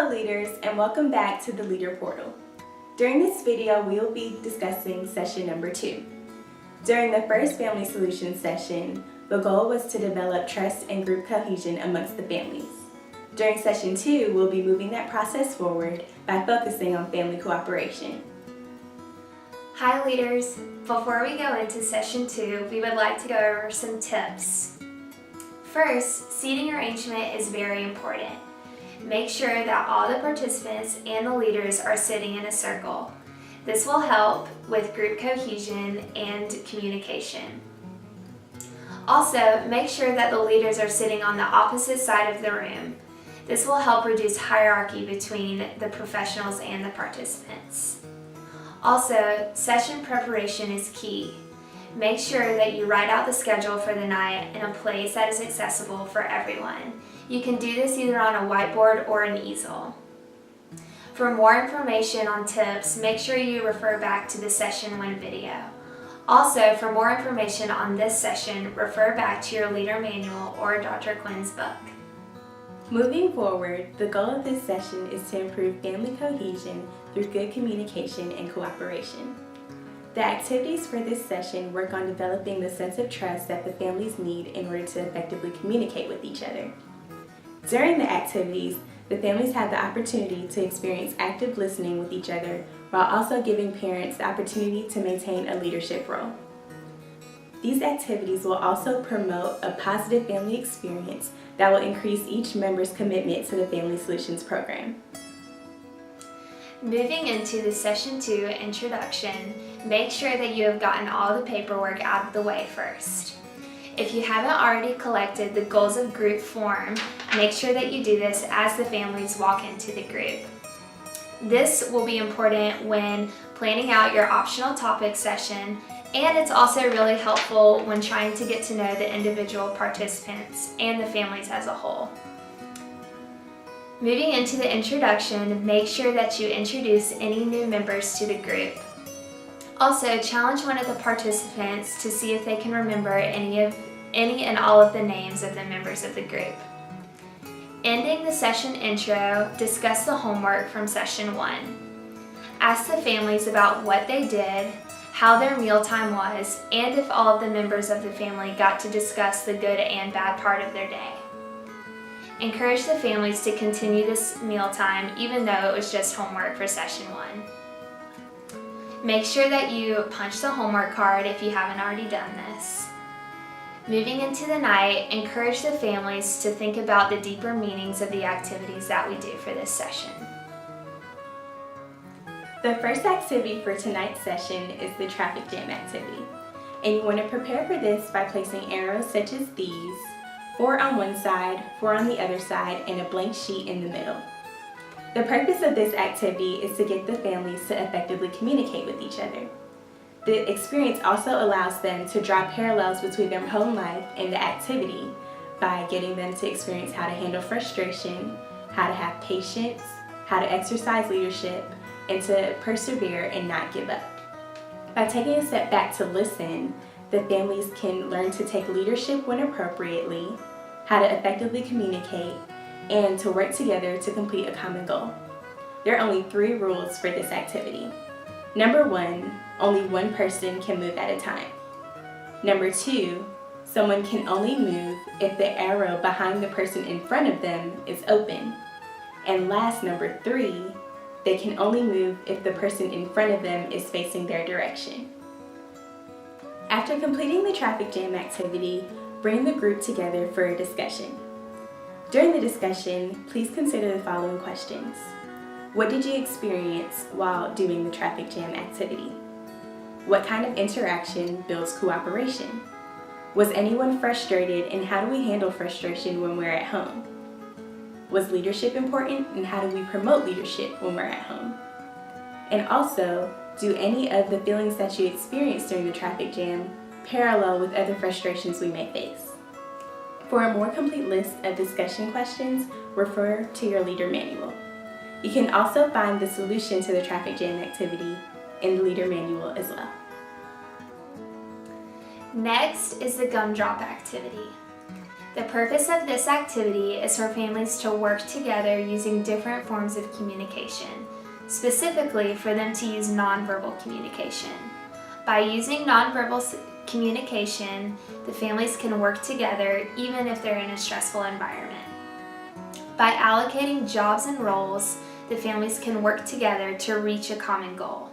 Hello leaders, and welcome back to the Leader Portal. During this video, we will be discussing session number 2. During the first Family Solutions session, the goal was to develop trust and group cohesion amongst the families. During session 2, we'll be moving that process forward by focusing on family cooperation. Hi leaders! Before we go into session 2, we would like to go over some tips. First, seating arrangement is very important. Make sure that all the participants and the leaders are sitting in a circle. This will help with group cohesion and communication. Also, make sure that the leaders are sitting on the opposite side of the room. This will help reduce hierarchy between the professionals and the participants. Also, session preparation is key. Make sure that you write out the schedule for the night in a place that is accessible for everyone. You can do this either on a whiteboard or an easel. For more information on tips, make sure you refer back to the session 1 video. Also, for more information on this session, refer back to your leader manual or Dr. Quinn's book. Moving forward, the goal of this session is to improve family cohesion through good communication and cooperation. The activities for this session work on developing the sense of trust that the families need in order to effectively communicate with each other. During the activities, the families have the opportunity to experience active listening with each other while also giving parents the opportunity to maintain a leadership role. These activities will also promote a positive family experience that will increase each member's commitment to the Family Solutions program. Moving into the session 2 introduction, make sure that you have gotten all the paperwork out of the way first. If you haven't already collected the goals of group form, make sure that you do this as the families walk into the group. This will be important when planning out your optional topic session, and it's also really helpful when trying to get to know the individual participants and the families as a whole. Moving into the introduction, make sure that you introduce any new members to the group. Also, challenge one of the participants to see if they can remember any and all of the names of the members of the group. Ending the session intro, discuss the homework from session 1. Ask the families about what they did, how their mealtime was, and if all of the members of the family got to discuss the good and bad part of their day. Encourage the families to continue this mealtime even though it was just homework for session 1. Make sure that you punch the homework card if you haven't already done this. Moving into the night, encourage the families to think about the deeper meanings of the activities that we do for this session. The first activity for tonight's session is the traffic jam activity, and you want to prepare for this by placing arrows such as these, 4 on one side, 4 on the other side, and a blank sheet in the middle. The purpose of this activity is to get the families to effectively communicate with each other. The experience also allows them to draw parallels between their home life and the activity by getting them to experience how to handle frustration, how to have patience, how to exercise leadership, and to persevere and not give up. By taking a step back to listen, the families can learn to take leadership when appropriately, how to effectively communicate, and to work together to complete a common goal. There are only 3 rules for this activity. Number 1, only one person can move at a time. Number 2, someone can only move if the arrow behind the person in front of them is open. And last, number 3, they can only move if the person in front of them is facing their direction. After completing the traffic jam activity, bring the group together for a discussion. During the discussion, please consider the following questions. What did you experience while doing the traffic jam activity? What kind of interaction builds cooperation? Was anyone frustrated, and how do we handle frustration when we're at home? Was leadership important, and how do we promote leadership when we're at home? And also, do any of the feelings that you experienced during the traffic jam parallel with other frustrations we may face? For a more complete list of discussion questions, refer to your leader manual. You can also find the solution to the traffic jam activity in the leader manual as well. Next is the gumdrop activity. The purpose of this activity is for families to work together using different forms of communication, specifically for them to use nonverbal communication. By using nonverbal communication, the families can work together even if they're in a stressful environment. By allocating jobs and roles, the families can work together to reach a common goal.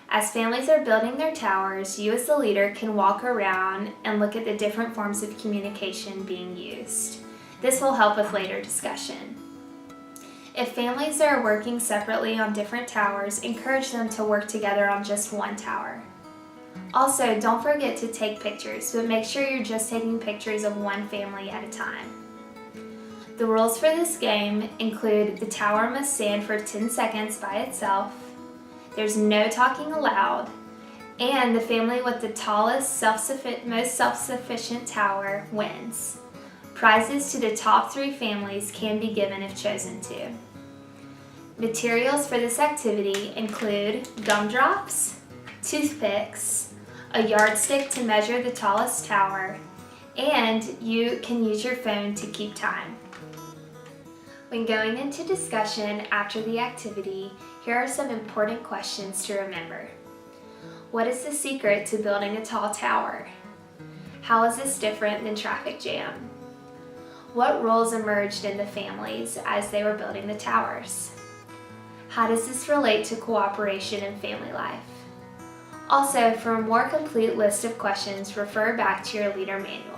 As families are building their towers, you as the leader can walk around and look at the different forms of communication being used. This will help with later discussion. If families are working separately on different towers, encourage them to work together on just one tower. Also, don't forget to take pictures, but make sure you're just taking pictures of one family at a time. The rules for this game include the tower must stand for 10 seconds by itself, there's no talking allowed, and the family with the tallest, most self-sufficient tower wins. Prizes to the top 3 families can be given if chosen to. Materials for this activity include gumdrops, toothpicks, a yardstick to measure the tallest tower, and you can use your phone to keep time. When going into discussion after the activity, here are some important questions to remember. What is the secret to building a tall tower? How is this different than traffic jam? What roles emerged in the families as they were building the towers? How does this relate to cooperation in family life? Also, for a more complete list of questions, refer back to your leader manual.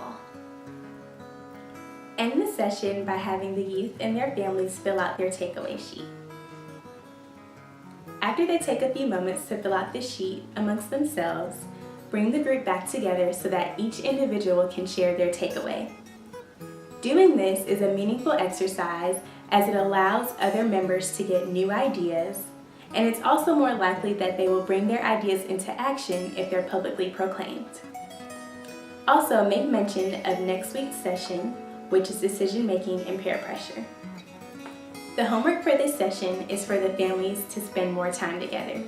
End the session by having the youth and their families fill out their takeaway sheet. After they take a few moments to fill out the sheet amongst themselves, bring the group back together so that each individual can share their takeaway. Doing this is a meaningful exercise as it allows other members to get new ideas, and it's also more likely that they will bring their ideas into action if they're publicly proclaimed. Also, make mention of next week's session, which is decision-making and peer pressure. The homework for this session is for the families to spend more time together.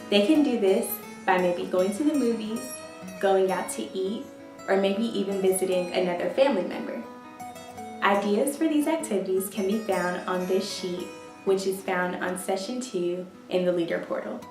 They can do this by maybe going to the movies, going out to eat, or maybe even visiting another family member. Ideas for these activities can be found on this sheet, which is found on Session 2 in the Leader Portal.